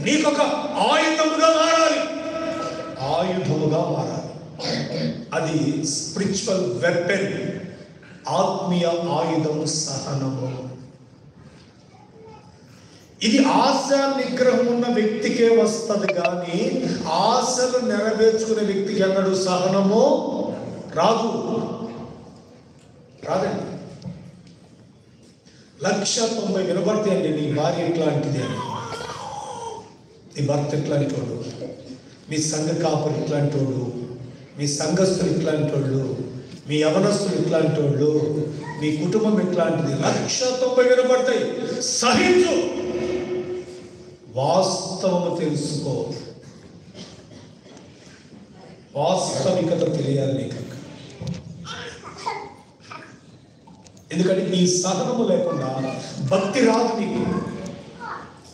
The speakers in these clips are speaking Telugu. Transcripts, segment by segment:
నీకొక ఆయుధముగా మారాలి, ఆయుధముగా మారాలి. అది స్పిరిచువల్ వెపన్, ఆత్మీయ ఆయుధం సహనము. ఇది ఆశ నిగ్రహం ఉన్న వ్యక్తికే వస్తుంది, కానీ ఆశలు నెరవేర్చుకునే వ్యక్తికి అన్నాడు సహనము రాదు, రాదండి. 190 వినబడతాయండి. నీ భార్య ఎట్లాంటిది అని, నీ భర్త ఎట్లాంటి వాడు, మీ సంఘ కాపరు ఇట్లాంటి వాడు, మీ సంఘస్థులు ఇట్లాంటి వాళ్ళు, మీ యవనస్తులు ఇట్లాంటి వాళ్ళు, మీ కుటుంబం ఇట్లాంటిది. 190 వినబడతాయి. సహించు, వాస్తవము తెలుసుకో, వాస్తవికత తెలియాలి నీకు. ఎందుకంటే నీ సహనము లేకుండా భక్తి రాదు నీకు.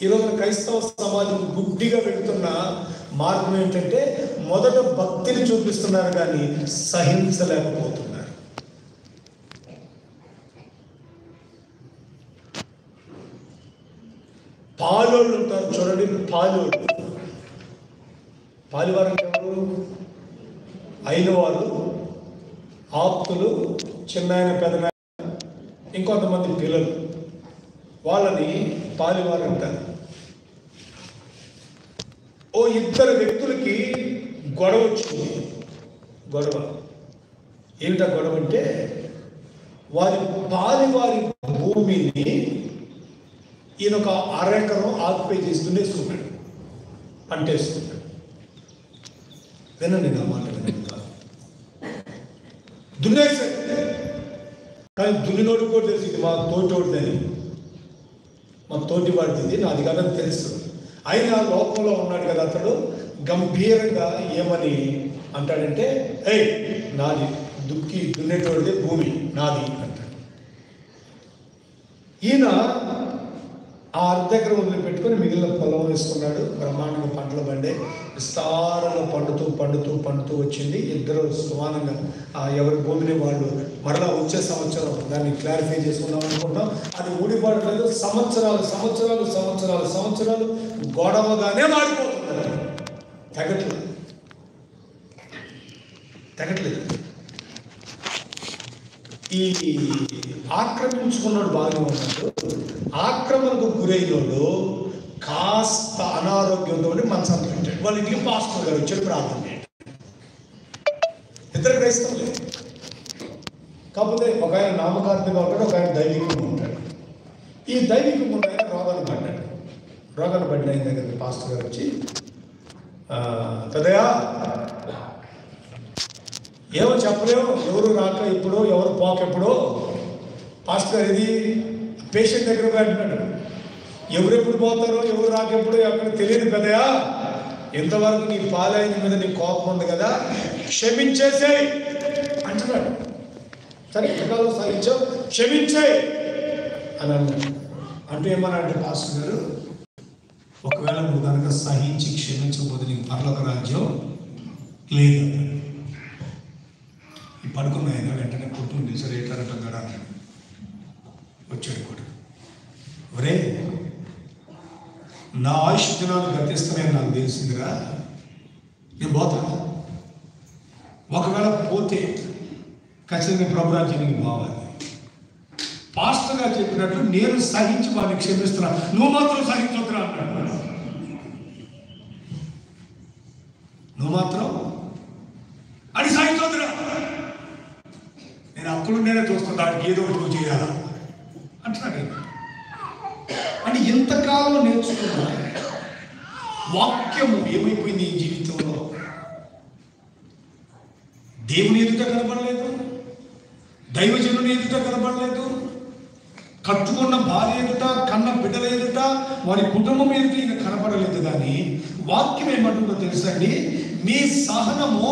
ఈరోజు క్రైస్తవ సమాజం గుడ్డిగా వెళుతున్న మార్గం ఏంటంటే మొదట భక్తిని చూపిస్తున్నారు కానీ సహించలేకపోతున్నారు. పాలోళ్ళు ఉంటారు చూడండి, పాలోళ్ళు. పాలివారు ఎవరు? అయిన వారు, ఆప్తులు, చిన్నాయన, పెదనాయన, ఇంకొంతమంది పిల్లలు, వాళ్ళని పాలివారు అంటారు. ఓ ఇద్దరు వ్యక్తులకి గొడవ వచ్చింది. గొడవ ఏమిటా గొడవ అంటే, వారి పాలివారి భూమిని ఈయన ఒక 1/2 ఎకరం ఆక్యుపై చేసి దున్నేసుకున్నాడు, పంటేసుకున్నాడు. వినండి నా మాట, వినండి. దున్నేసాడు, కానీ దున్నినోడు కూడా తెలుసు ఇది మా తోటోడిదని, మా తోటి వాడిది, నాది కాదని తెలుసు. అయినా లోకంలో ఉన్నాడు కదా అతడు, గంభీరంగా ఏమని అంటాడంటే, ఏయ్ నాది, దున్నేటోడిదే భూమి నాది అంటాడు. ఈయన ఆ 1/2 ఎకరం వదిలిపెట్టుకొని మిగిలిన పొలం వేసుకున్నాడు. బ్రహ్మాండంగా పంటలు పండే, విస్తారంగా పండుతూ పండుతూ పండుతూ వచ్చింది. ఇద్దరు సమానంగా ఎవరి భూమిని వాళ్ళు మరలా వచ్చే సంవత్సరం దాన్ని క్లారిఫై చేసుకుందాం అనుకుంటాం. అది ఊడిపడలేదు. సంవత్సరాలు సంవత్సరాలు సంవత్సరాలు సంవత్సరాలు గొడవగానే మారిపోతుంది. తెగట్లేదు, తెగట్లేదు. ఈ ఆక్రమించుకున్నాడు బాగానే ఉన్నాడు. ఆక్రమణకు గురైనోడు కాస్త అనారోగ్యంతో మంచం పెట్టాడు. వాళ్ళ ఇంటికి పాస్టర్ గారు వచ్చాడు, ప్రార్థన చేయండి. ఇద్దరు క్రైస్తవులే, కాకపోతే ఒక ఆయన నామకార్థంగా ఉంటాడు, ఒక ఆయన దైవికంగా ఉంటాడు. ఈ దైవికంగా ఉన్న ఆయన రోగాన్ని పడ్డాడు. రోగాన్ని పడిన ఆయన దగ్గరికి పాస్టర్ గారు వచ్చి, పెద్దయా ఏమో చెప్పలేము, ఎవరు రాక ఎప్పుడో, ఎవరు పోక ఎప్పుడో. పాస్టర్ గారు ఇది పేషెంట్ దగ్గర అంటున్నాడు, ఎవరెప్పుడు పోతారో ఎవరు రాకెప్పుడో ఎక్కడ తెలియదు పెద్దయా. ఎంతవరకు నీ పాలైన మీద నీ కోపం ఉంది కదా, క్షమించేసే అంటున్నాడు. సరే ఎంతకాలం సహించావు, క్షమించే అని అన్నాడు. అంటే ఏమన్నా పాస్టర్ గారు, ఒకవేళ నువ్వు కనుక సహించి క్షమించకపోతే నీకు పరలోక రాజ్యం లేదు. ఈ పడుకున్న ఆయన వెంటనే కుటుంబం సరే ఎట్లా గడ అన్నాడు. వచ్చాడు కూడా, ఒరే నా ఆయుష్ దినాలు గతిస్తున్నాయని నాకు తెలిసిందిరా, నేను పోతాను. ఒకవేళ పోతే ఖచ్చితంగా ప్రభురాజ్యానికి పోవాలి. పాస్టర్ గారు చెప్పినట్టు నేను సహించి వాడిని క్షమిస్తున్నా, నువ్వు మాత్రం సహించొద్దురా అన్నాడు. నువ్వు మాత్రం అది సహించొద్దురా, నేను అప్పుడు నేనే చూస్తాను, దానికి ఏదో ఒకటి నువ్వు చేయాలా అంటున్నాడు. అంటే ఎంతకాలం నేర్చుకున్నా వాక్యము ఏమైపోయింది ఈ జీవితంలో? దేవుని ఎదుట కనబడలేదు, దైవజనుని ఎదుట కనబడలేదు, కట్టుకున్న భార్య ఎదుట, కన్న బిడ్డల ఎదుట, వారి కుటుంబం ఎదుట ఇక కనబడలేదు. కానీ వాక్యం ఏమంటుందో తెలుసండి, మీ సహనము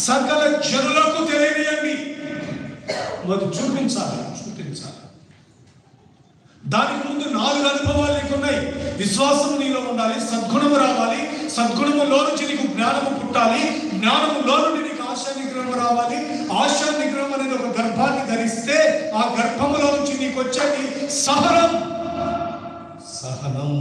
సకల జనులకు తెలియనియండి. అది చూపించాలి, చూపించాలి. దానికి ముందు 4 అనుభవాలు నీకు ఉన్నాయి. విశ్వాసం నీలో ఉండాలి, సద్గుణము రావాలి, సద్గుణములో నుంచి నీకు జ్ఞానము పుట్టాలి, జ్ఞానములో నుండి నీకు ఆశా నిగ్రహం రావాలి. ఆశా నిగ్రహం అనేది ఒక గర్భాన్ని ధరిస్తే ఆ గర్భములో నుంచి నీకు వచ్చేది సహనం. సహనం